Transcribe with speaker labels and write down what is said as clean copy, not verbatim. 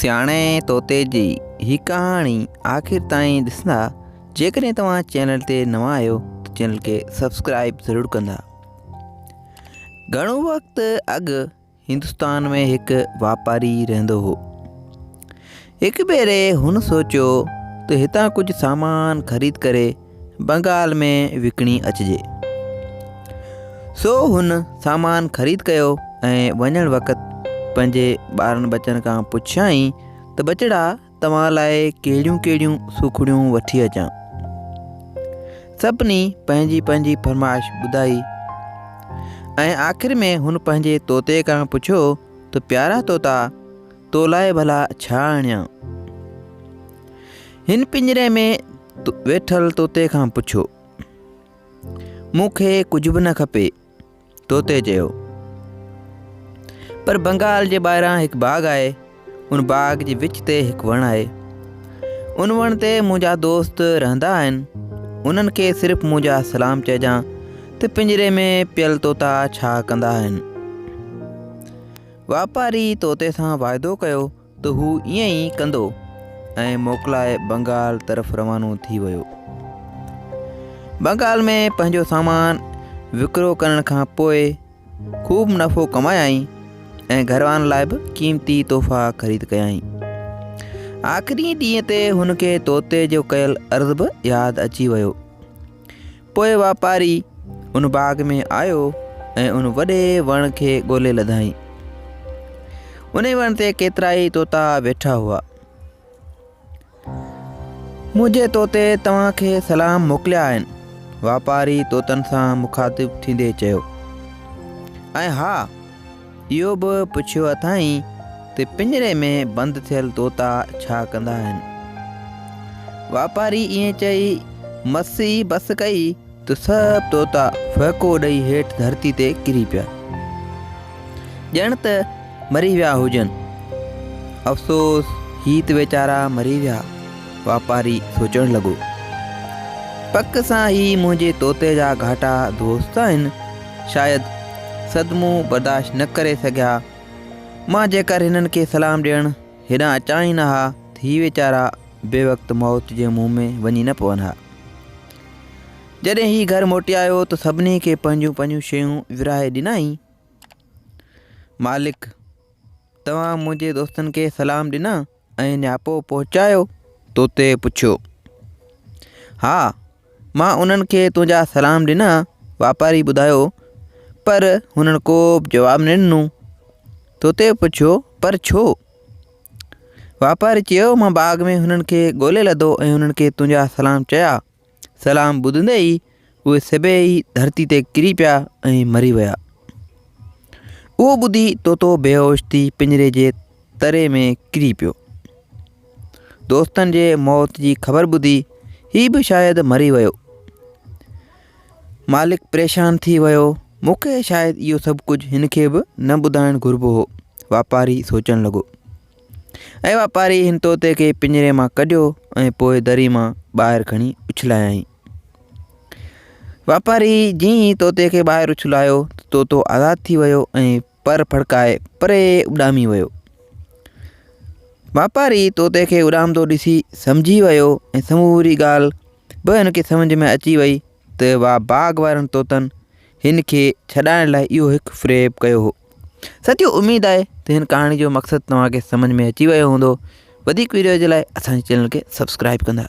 Speaker 1: सियाणे तोते जी ही कहानी आखिर ताईं ॾिसंदा। जेकॾहिं तव्हां चैनल ते नवां आहियो त चैनल खे सब्सक्राइब ज़रूरु कंदा। घणो वक़्तु अॻु हिंदुस्तान में हिकु वापारी रहंदो हो। हिकु भेरे हुन सोचियो त हितां कुझु सामान ख़रीद करे बंगाल में विकिणी अचिजे। सो हुन सामान ख़रीद कयो ऐं वञणु वक़्तु पंहिंजे ॿारनि बचनि खां पुछियईं त बचड़ा तव्हां लाइ कहिड़ियूं कहिड़ियूं सुखड़ियूं वठी अचां। सभिनी पंहिंजी पंहिंजी फरमाइश ॿुधाई ऐं आख़िर में हुन पंहिंजे तोते खां पुछियो त प्यारा तोता, तो लाइ भला छा आणियां। हिन पिंजरे में वेठल तोते खां पुछियो। मूंखे कुझु बि न खपे, तोते चयो। पर बंगाल जे ॿाहिरां हिकु बाग़ आहे। उन बाग़ जे विच ते हिकु वणु आहे। उन वण ते मुंहिंजा दोस्त रहंदा आहिनि। उन्हनि खे सिर्फ़ु मुंहिंजा सलाम चइजां त पिंजरे में पियल तोता छा कंदा आहिनि। वापारी तोते सां वाइदो कयो त हू ईअं ई कंदो ऐं मोकिलाए बंगाल तरफ़ रवानो थी वियो। बंगाल में पंहिंजो सामान विकिरो करण खां पोइ ख़ूब नफ़ो कमायई ऐं घरवारनि लाइ बि क़ीमती तोहफ़ा ख़रीद कयाई। आख़िरी ॾींहं ते हुनखे तोते जो कयल अर्ज़ु बि यादि अची वियो। पोइ वापारी उन बाग़ में आयो ऐं उन वॾे वण खे ॻोल्हे लधाई। उन वण ते केतिरा ई तोता वेठा हुआ। मुंहिंजे तोते तव्हांखे सलाम मोकिलिया आहिनि, वापारी तोतनि सां मुखातिब थींदे चयो। ऐं हा, इहो बि पुछियो अथई त पिंजरे में बंदि थियल तोता छा कंदा आहिनि। वापारी ईअं चई मसी बस कई त सभु तोता फ़हको ॾेई हेठि धरती ते किरी पिया, ॼण त मरी विया हुजनि। अफ़सोस, ही त वीचारा मरी विया, वापारी सोचणु लॻो। पक सां ई मुंहिंजे तोते जा घाटा दोस्त आहिनि। शायदि सदमो बर्दाश्त न करे सघिया। मां जेकर हिननि खे सलाम ॾियणु हेॾां अचां ई न हा त ही वीचारा बेवक़्तु मौत जे मुंहं में वञी न पवनि हा। जॾहिं ही घर मोटी आयो त सभिनी खे पंहिंजूं पंहिंजूं शयूं विराए ॾिनई। मालिक, तव्हां मुंहिंजे दोस्तनि खे सलाम ॾिना ऐं नियापो पहुचायो, तोते पुछियो। हा, मां उन्हनि खे तुंहिंजा सलाम ॾिना, वापारी ॿुधायो, पर हुननि को बि जवाबु न ॾिनो। तोते पुछियो, पर छो? वापारी चयो, मां बाग़ में हुननि खे ॻोल्हे लधो ऐं हुननि खे तुंहिंजा सलाम चया। सलाम ॿुधंदे ई उहे सभई धरती ते किरी पिया ऐं मरी विया। उहो ॿुधी तोतो बेहोश थी पिंजरे जे तरे में किरी पियो। दोस्तनि जे मौत जी ख़बर ॿुधी ही बि शायदि मरी वियो। मालिक परेशान थी वियो। मूंखे शायदि इहो सभु कुझु हिन खे बि न ॿुधाइणु घुरिबो हो, वापारी सोचणु लॻो। ऐं वापारी हिन तोते खे पिंजरे मां कढियो ऐं पोइ दरी मां ॿाहिरि खणी उछलायई। वापारी जीअं ई तोते खे ॿाहिरि उछलायो त तोतो आज़ादु थी वियो ऐं पर फड़काए परे उॾामी वियो। वापारी तोते खे उॾामंदो ॾिसी सम्झी वियो ऐं समूरी ॻाल्हि बि हिन खे सम्झ में अची वई त बाग़ वारनि तोतनि हिन खे छॾाइण लाइ इहो हिकु फ़्रेब कयो हो। साथियो, उमेदु आहे त हिन कहाणी जो मक़सदु तव्हांखे सम्झ में अची वियो हूंदो। वधीक वीडियो जे लाइ असांजे चैनल खे सब्सक्राइब कंदा।